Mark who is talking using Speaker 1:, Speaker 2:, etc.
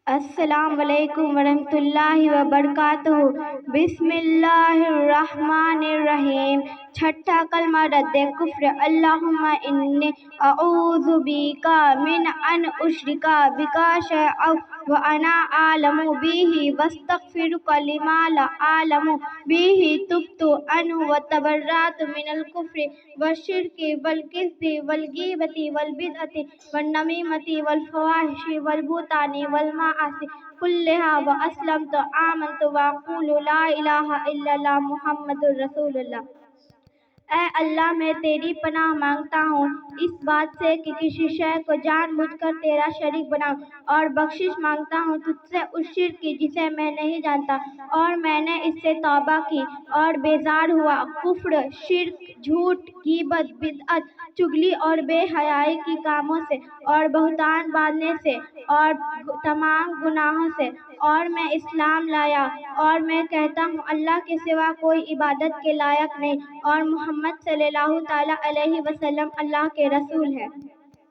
Speaker 1: السلام علیکم ورحمۃ اللہ وبرکاتہ۔ بسم اللہ الرحمن الرحیم۔ چھٹا کلمہ رد کفر۔ اللہم انی اعوذ بک من ان اشرک بک شیئا وانا اعلم بہ واستغفرک لما لا اعلم بہ تبت عنہ وتبرأت من الکفر والشرک والکذب والغیبۃ والبدعۃ والنمیمۃ والفواحش والبہتان والمعاصی کلہا واسلمت آمنت واقول لا الہ الا اللہ محمد رسول اللہ۔ اے اللہ، میں تیری پناہ مانگتا ہوں اس بات سے کہ کسی شے کو جان بوجھ کر تیرا شریک بناؤں، اور بخشش مانگتا ہوں تجھ سے اس شرک کی جسے میں نہیں جانتا اور میں نے اس سے توبہ کی اور بیزار ہوا۔ کفر، شرک، جھوٹ، غیبت، بدعت، چغلی اور بے حیائی کے کاموں سے اور بہتان باندھنے سے اور تمام گناہوں سے، اور میں اسلام لایا اور میں کہتا ہوں اللہ کے سوا کوئی عبادت کے لائق نہیں اور محمد صلی اللہ تعالیٰ علیہ وسلم اللہ کے رسول ہے۔